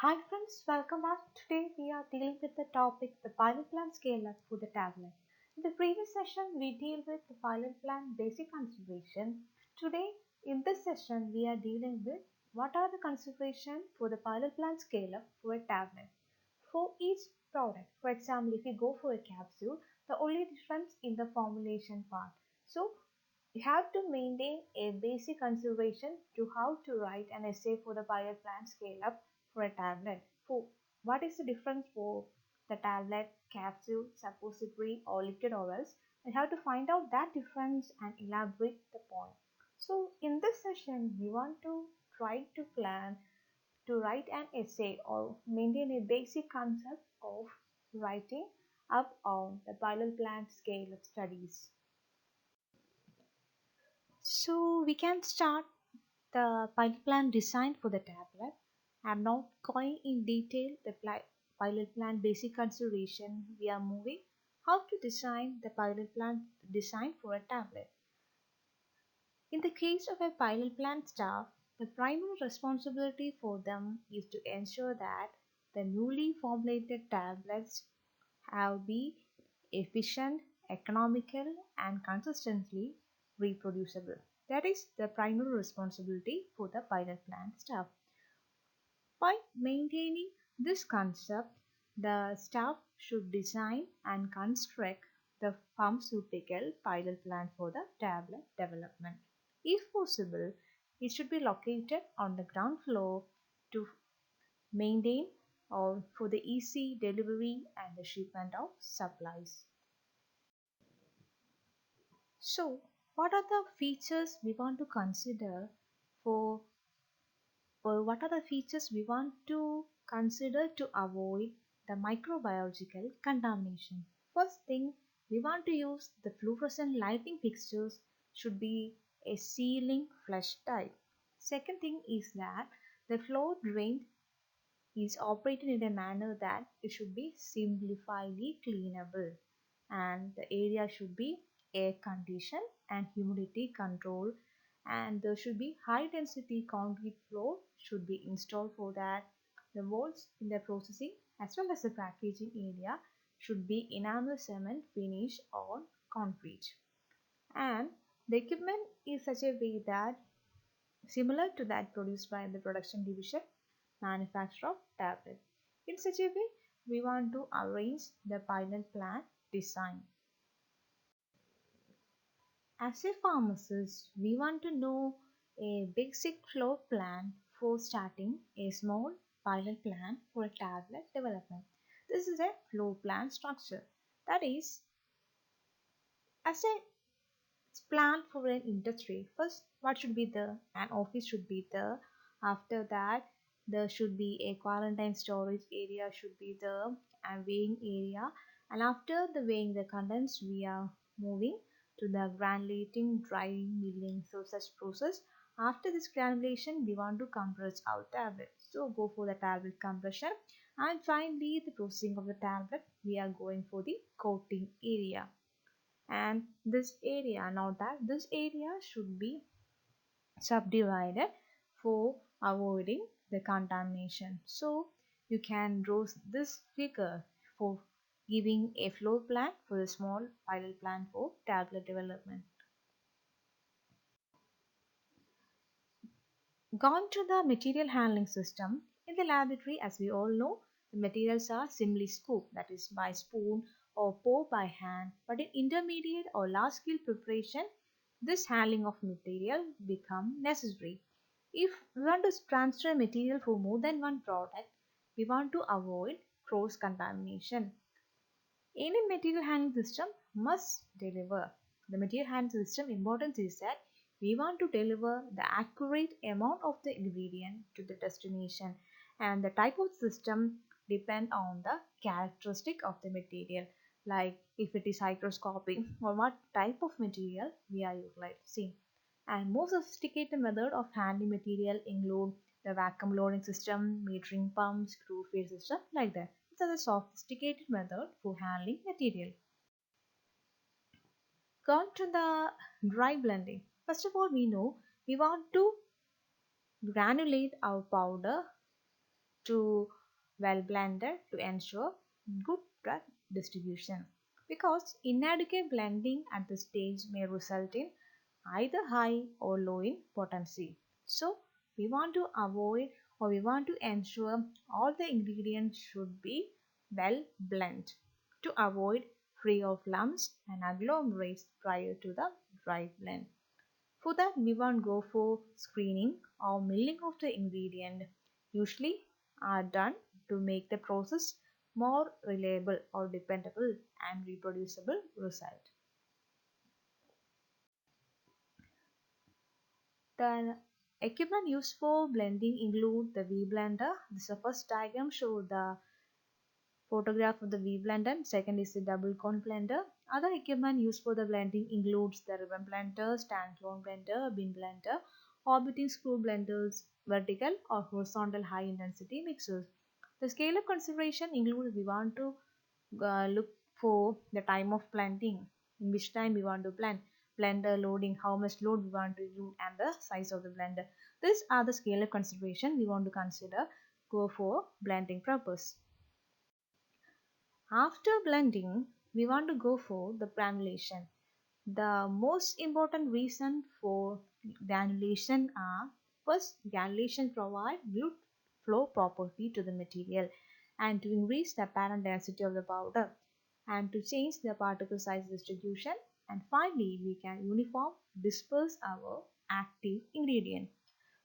Hi friends, welcome back. Today we are dealing with the topic the pilot plan scale up for the tablet. In the previous session we deal with the pilot plan basic consideration. Today in this session we are dealing with what are the consideration for the pilot plan scale up for a tablet. For each product, for example, if you go for a capsule, the only difference in the formulation part. So you have to maintain a basic consideration to how to write an essay for the pilot plan scale up for a tablet. For what is the difference for the tablet, capsule, suppository, or liquid orals? We have to find out that difference and elaborate the point. So in this session, we want to try to plan to write an essay or maintain a basic concept of writing up on the pilot plan scale of studies. So we can start the pilot plan design for the tablet. I'm not going in detail the pilot plan basic consideration. We are moving how to design the pilot plan design for a tablet. In the case of a pilot plant staff, the primary responsibility for them is to ensure that the newly formulated tablets have be efficient, economical, and consistently reproducible. That is the primary responsibility for the pilot plant staff. By maintaining this concept, the staff should design and construct the pharmaceutical pilot plant for the tablet development. If possible, it should be located on the ground floor to maintain or for the easy delivery and the shipment of supplies. So, what are the features we want to consider for what are the features we want to consider to avoid the microbiological contamination? First thing, we want to use the fluorescent lighting fixtures should be a ceiling flush type. Second thing is that the floor drain is operated in a manner that it should be simplifiedly cleanable and the area should be air conditioned and humidity controlled, and there should be high density concrete floor should be installed for that. The walls in the processing as well as the packaging area should be enamel cement finish or concrete, and the equipment is such a way that similar to that produced by the production division manufacturer of tablet. In such a way, we want to arrange the pilot plan design. As a pharmacist, we want to know a basic floor plan for starting a small pilot plan for a tablet development. This is a floor plan structure. That is, as a plan for an industry, first what should be there? An office should be there. After that, there should be a quarantine storage area should be there, and weighing area. And after the weighing the contents, we are moving to the granulating, drying, milling. So such process. After this granulation, we want to compress our tablet. So go for the tablet compression. And finally, the processing of the tablet, we are going for the coating area. And this area, now that this area should be subdivided for avoiding the contamination. So you can draw this figure for giving a floor plan for the small pilot plan for tablet development. Gone to the material handling system. In the laboratory, as we all know, the materials are simply scooped, that is by spoon or pour by hand. But in intermediate or large scale preparation, this handling of material become necessary. If we want to transfer material for more than one product, we want to avoid cross contamination. Any material handling system must deliver. The material handling system importance is that we want to deliver the accurate amount of the ingredient to the destination, and the type of system depend on the characteristic of the material, like if it is hygroscopic or what type of material we are utilizing. And more sophisticated method of handling material include the vacuum loading system, metering pumps, screw feed system, like that. It's a sophisticated method for handling material. Come to the dry blending. First of all, we know we want to granulate our powder to well blended to ensure good drug distribution. Because inadequate blending at this stage may result in either high or low in potency. So we want to avoid or we want to ensure all the ingredients should be well blended to avoid free of lumps and agglomerates prior to the dry blend. For that, we want go for screening or milling of the ingredient. Usually are done to make the process more reliable or dependable and reproducible result. The equipment used for blending include the V blender. This is the first diagram show the photograph of the V blender. Second is the double cone blender. Other equipment used for the blending includes the ribbon blender, stand clone blender, bin blender, orbiting screw blenders, vertical or horizontal high intensity mixers. The scale of consideration includes we want to look for the time of blending, in which time we want to blend, blender loading, how much load we want to use, and the size of the blender. These are the scale of consideration we want to consider go for blending purpose. After blending, we want to go for the granulation. The most important reason for granulation are first, granulation provide good flow property to the material and to increase the apparent density of the powder and to change the particle size distribution, and finally we can uniform disperse our active ingredient.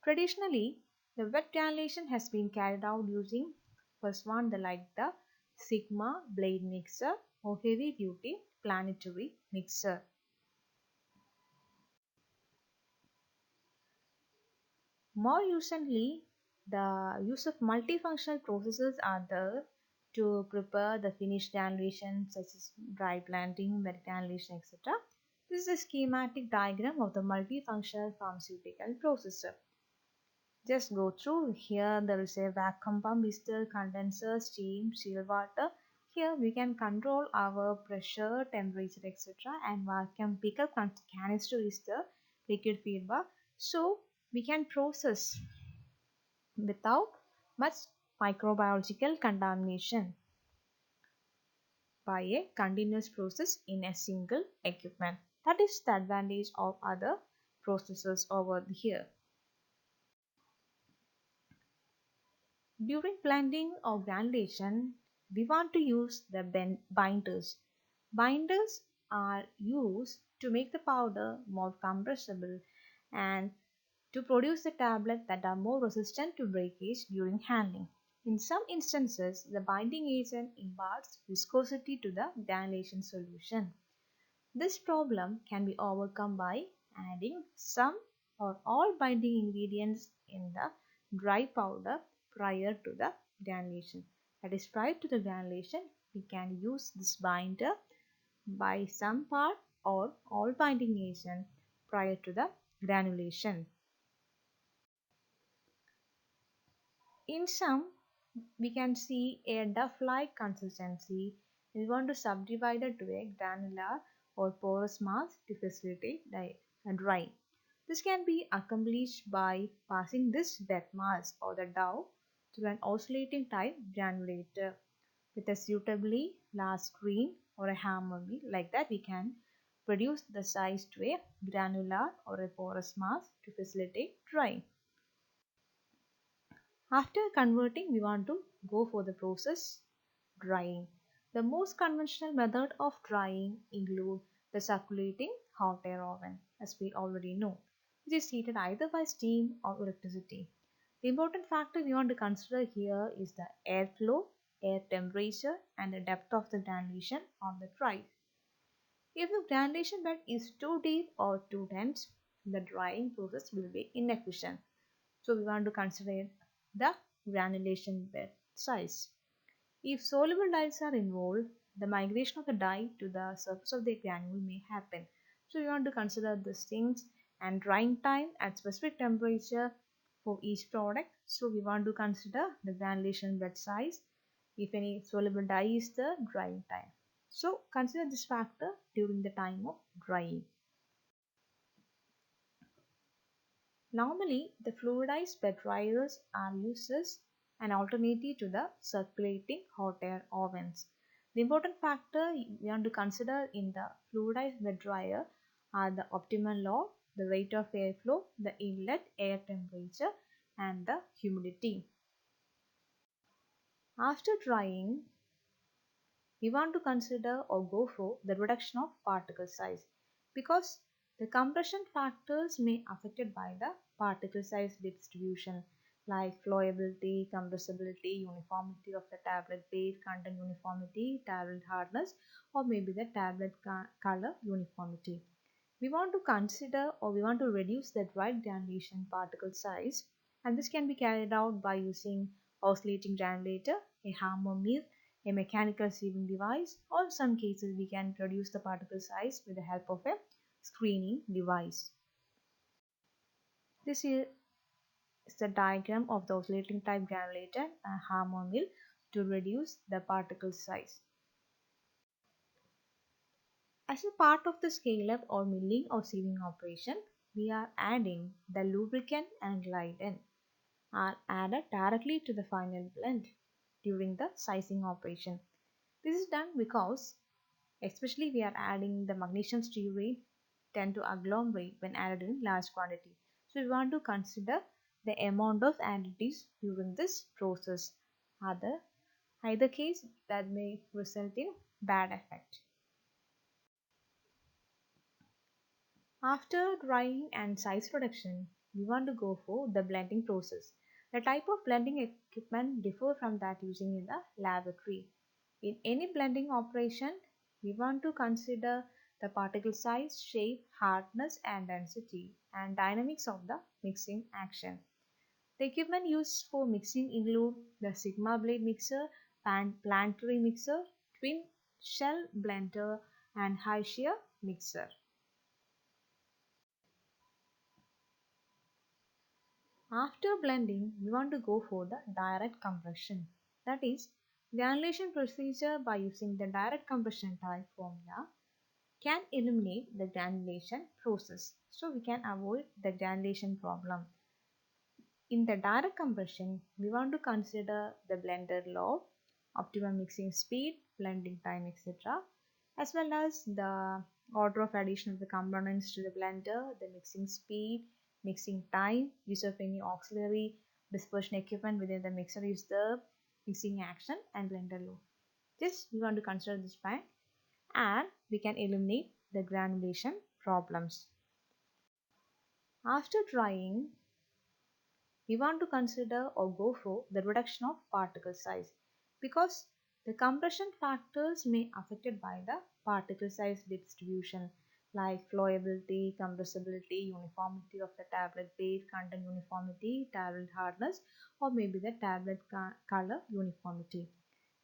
Traditionally, the wet granulation has been carried out using first one the like the Sigma blade mixer or heavy duty planetary mixer. More recently, the use of multifunctional processes are there to prepare the finished granulation such as dry blending, wet granulation, etc. This is a schematic diagram of the multifunctional pharmaceutical processor. Just go through. Here there is a vacuum pump, is condenser, steam, still water. Here we can control our pressure, temperature, etc. And vacuum pickup canister is the liquid feedback. So we can process without much microbiological contamination by a continuous process in a single equipment. That is the advantage of other processes over here. During blending or granulation, we want to use the binders. Binders are used to make the powder more compressible and to produce the tablets that are more resistant to breakage during handling. In some instances, the binding agent imparts viscosity to the granulation solution. This problem can be overcome by adding some or all binding ingredients in the dry powder prior to the granulation. That is, prior to the granulation, we can use this binder by some part or all binding agent prior to the granulation. In some, we can see a duff-like consistency. We want to subdivide it to a granular or porous mass to facilitate drying. This can be accomplished by passing this wet mass or the dough through an oscillating type granulator with a suitably large screen or a hammer wheel. Like that, we can reduce the size to a granular or a porous mass to facilitate drying. After converting, we want to go for the process drying. The most conventional method of drying include the circulating hot air oven, as we already know, which is heated either by steam or electricity. The important factor we want to consider here is the airflow, air temperature, and the depth of the granulation on the dry. If the granulation bed is too deep or too dense, the drying process will be inefficient. So we want to consider the granulation bed size. If soluble dyes are involved, the migration of the dye to the surface of the granule may happen. So we want to consider these things and drying time at specific temperature for each product. So we want to consider the granulation bed size, if any soluble dye is the drying time. So consider this factor during the time of drying. Normally, the fluidized bed dryers are used an alternative to the circulating hot air ovens. The important factor we want to consider in the fluidized bed dryer are the optimal load, the rate of airflow, the inlet air temperature, and the humidity. After drying, we want to consider or go for the reduction of particle size because the compression factors may affected by the particle size distribution like flowability, compressibility, uniformity of the tablet bed, content uniformity, tablet hardness, or maybe the tablet color uniformity. We want to consider or we want to reduce the dry granulation particle size, and this can be carried out by using oscillating granulator, a hammer mill, a mechanical sieving device, or in some cases we can reduce the particle size with the help of a screening device. This is the diagram of the oscillating type granulator and hammer mill to reduce the particle size. As a part of the scale up or milling or sieving operation, we are adding the lubricant and Gliden are added directly to the final blend during the sizing operation. This is done because especially we are adding the magnesium stearate tend to agglomerate when added in large quantity. So we want to consider the amount of additives during this process. Either case that may result in bad effect. After drying and size reduction, we want to go for the blending process. The type of blending equipment differ from that using in the laboratory. In any blending operation, we want to consider the particle size, shape, hardness and density and dynamics of the mixing action. The equipment used for mixing include the Sigma blade mixer, planetary mixer, twin shell blender and high shear mixer. After blending, we want to go for the direct compression. That is, granulation procedure by using the direct compression type formula can eliminate the granulation process. So we can avoid the granulation problem. In the direct compression, we want to consider the blender load, optimum mixing speed, blending time, etc., as well as the order of addition of the components to the blender, the mixing speed, mixing time, use of any auxiliary dispersion equipment within the mixer is the mixing action and blender load. This we want to consider this point and we can eliminate the granulation problems. After drying, we want to consider or go for the reduction of particle size because the compression factors may affected by the particle size distribution like flowability, compressibility, uniformity of the tablet bed, content uniformity, tablet hardness, or maybe the tablet color uniformity.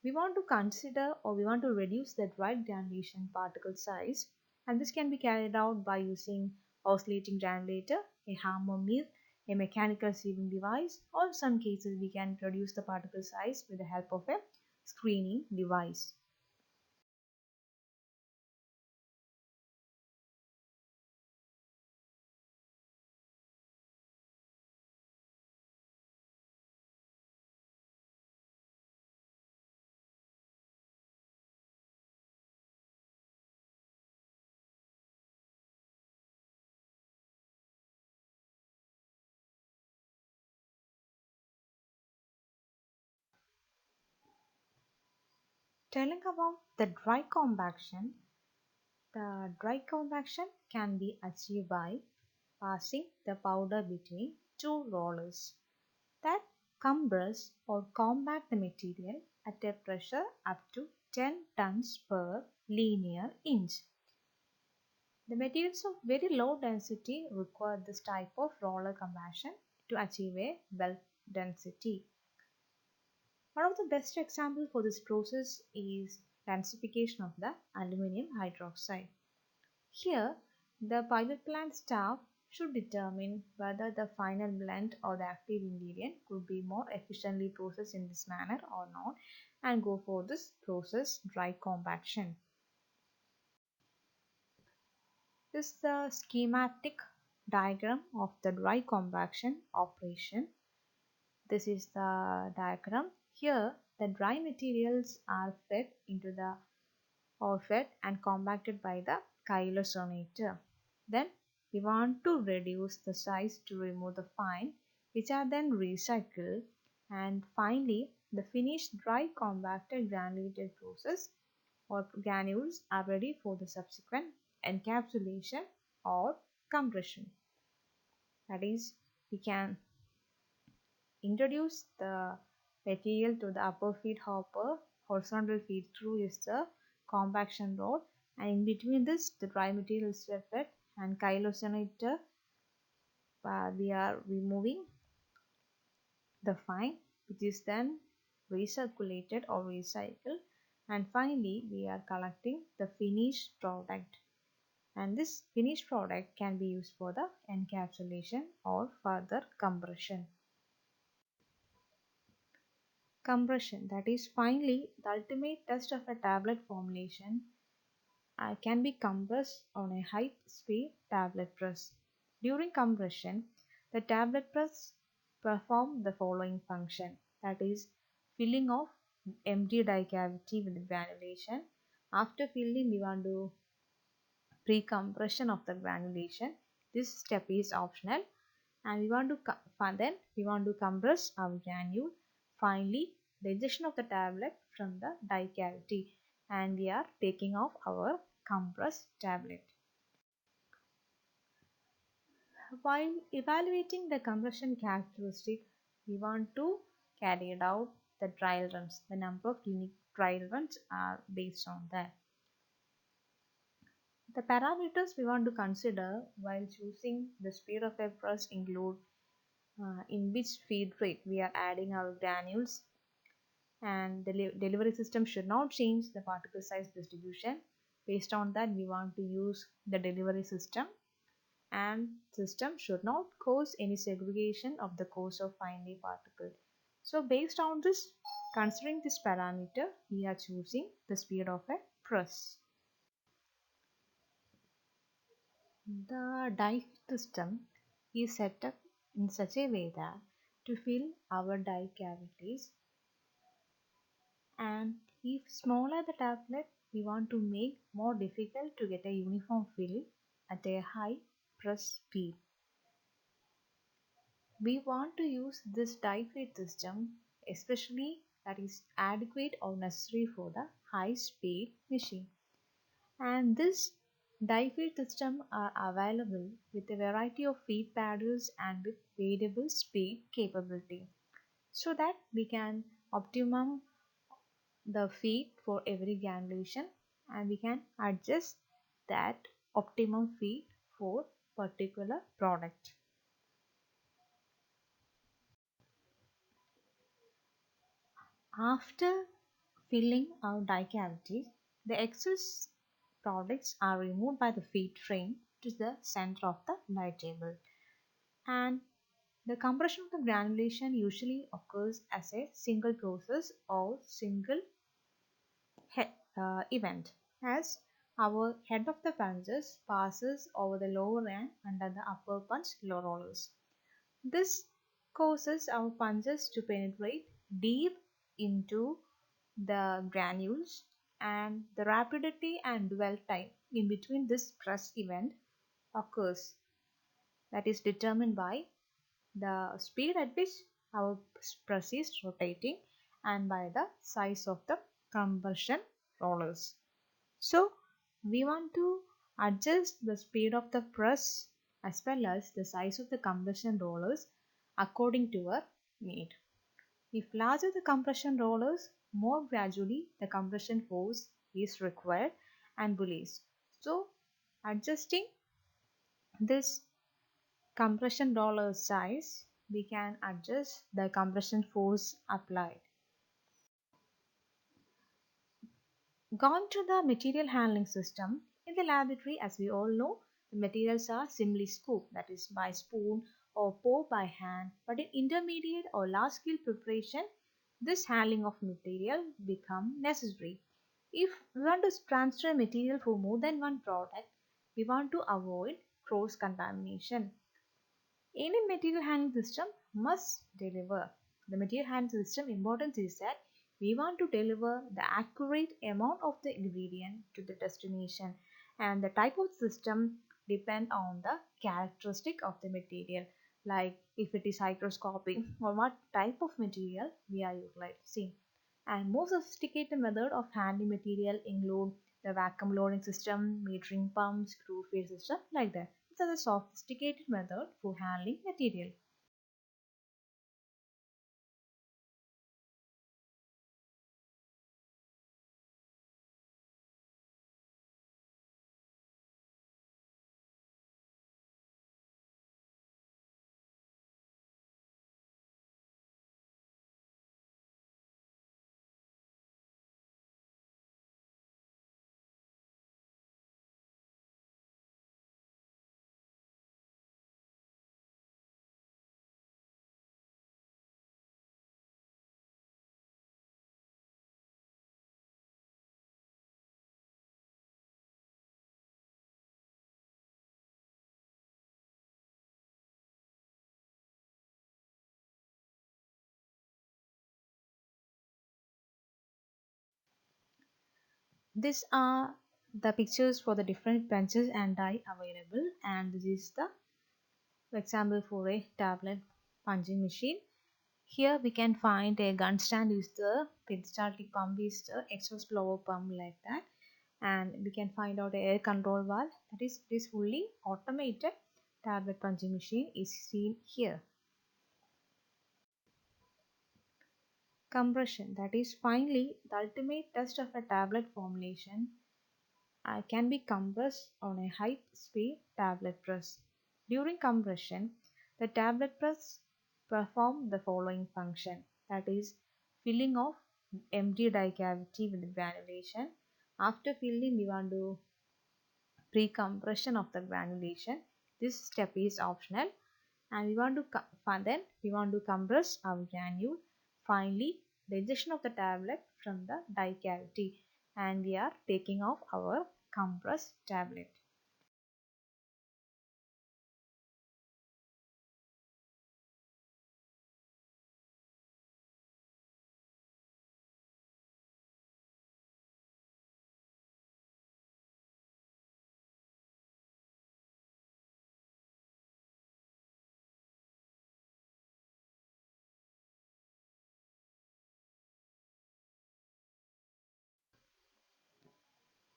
We want to consider or we want to reduce the dry granulation particle size, and this can be carried out by using oscillating granulator, a hammer mill, a mechanical sieving device, or in some cases we can reduce the particle size with the help of a screening device. Telling about the dry compaction can be achieved by passing the powder between two rollers that compress or compact the material at a pressure up to 10 tons per linear inch. The materials of very low density require this type of roller compaction to achieve a bulk density. One of the best examples for this process is densification of the aluminum hydroxide. Here, the pilot plant staff should determine whether the final blend or the active ingredient could be more efficiently processed in this manner or not and go for this process dry compaction. This is the schematic diagram of the dry compaction operation. This is the diagram. Here, the dry materials are fed into the or fed and compacted by the chylosinator. Then we want to reduce the size to remove the fine, which are then recycled. And finally, the finished dry compacted granulated process or granules are ready for the subsequent encapsulation or compression. That is, we can introduce the material to the upper feed hopper. Horizontal feed through is the compaction rod, and in between this the dry material is fed, and chylosinator we are removing the fine, which is then recirculated or recycled, and finally we are collecting the finished product, and this finished product can be used for the encapsulation or further compression. Compression, that is finally the ultimate test of a tablet formulation, can be compressed on a high speed tablet press. During compression, the tablet press perform the following function, that is filling of empty die cavity with granulation. After filling, we want to pre-compression of the granulation. This step is optional, and then we want to compress our granule. Finally, the ejection of the tablet from the die cavity, and we are taking off our compressed tablet. While evaluating the compression characteristic, we want to carry it out the trial runs. The number of unique trial runs are based on that. The parameters we want to consider while choosing the speed of a press include in which feed rate we are adding our granules, and the delivery system should not change the particle size distribution. Based on that, we want to use the delivery system, and system should not cause any segregation of the course of finely particle. So based on this, considering this parameter, we are choosing the speed of a press. The die system is set up in such a way that to fill our die cavities, and if smaller the tablet, we want to make more difficult to get a uniform fill at a high press speed. We want to use this die feed system, especially that is adequate or necessary for the high speed machine. And this die feed system are available with a variety of feed paddles and with variable speed capability, so that we can optimum the feed for every granulation, and we can adjust that optimum feed for particular product. After filling our die cavities, the excess products are removed by the feed train to the center of the die table, and the compression of the granulation usually occurs as a single process or single event, as our head of the punches passes over the lower and under the upper punch rollers. This causes our punches to penetrate deep into the granules, and the rapidity and dwell time in between this press event occurs, that is determined by the speed at which our press is rotating and by the size of the compression rollers. So we want to adjust the speed of the press as well as the size of the compression rollers according to our need. If larger the compression rollers, more gradually the compression force is required and released. So adjusting this compression roller size, we can adjust the compression force applied. Gone to the material handling system. In the laboratory, as we all know, the materials are simply scooped, that is by spoon or pour by hand. But in intermediate or large scale preparation, this handling of material become necessary. If we want to transfer material for more than one product, we want to avoid cross contamination. Any material handling system must deliver The material handling system importance is that we want to deliver the accurate amount of the ingredient to the destination, and the type of system depend on the characteristic of the material, like if it is hygroscopic or what type of material we are utilizing. And more sophisticated method of handling material include the vacuum loading system, metering pumps, screw feed system, like that. It's a sophisticated method for handling material. These are the pictures for the different punches and die available, and this is the example for a tablet punching machine. Here we can find a gun stand is the peristaltic pump is the exhaust blower pump, like that, and we can find out a air control valve, that is this fully automated tablet punching machine is seen here. Compression, that is finally the ultimate test of a tablet formulation, can be compressed on a high speed tablet press. During compression, the tablet press perform the following function, that is filling of empty die cavity with granulation. After filling, we want to pre-compression of the granulation. This step is optional, and then we want to compress our granule. Finally, the injection of the tablet from the die cavity, and we are taking off our compressed tablet.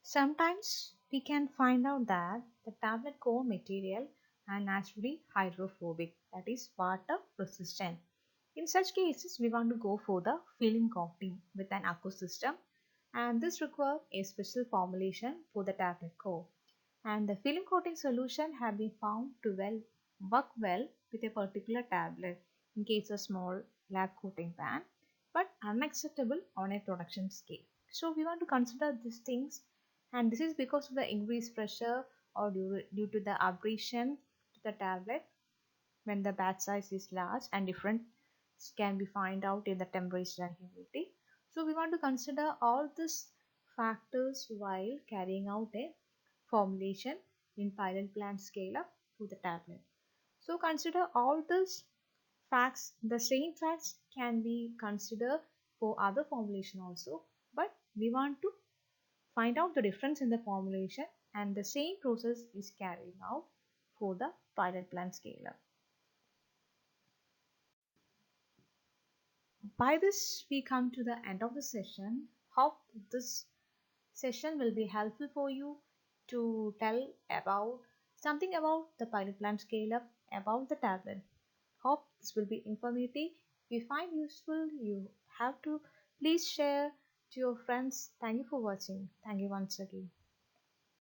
Sometimes we can find out that the tablet core material are naturally hydrophobic, that is water resistant. In such cases, we want to go for the film coating with an aqueous system, and this requires a special formulation for the tablet core. And the film coating solution have been found to work well with a particular tablet in case of small lab coating pan, but unacceptable on a production scale. So we want to consider these things, and this is because of the increased pressure or due to the abrasion to the tablet when the batch size is large, and different can be found out in the temperature and humidity. So we want to consider all these factors while carrying out a formulation in pilot plant scale up to the tablet. So consider all these facts. The same facts can be considered for other formulation also, but we want to find out the difference in the formulation, and the same process is carried out for the pilot plant scale up. By this, we come to the end of the session. Hope this session will be helpful for you to tell about something about the pilot plant scale up, about the tablet. Hope this will be informative. If you find useful, you have to please share to your friends. Thank you for watching. Thank you once again.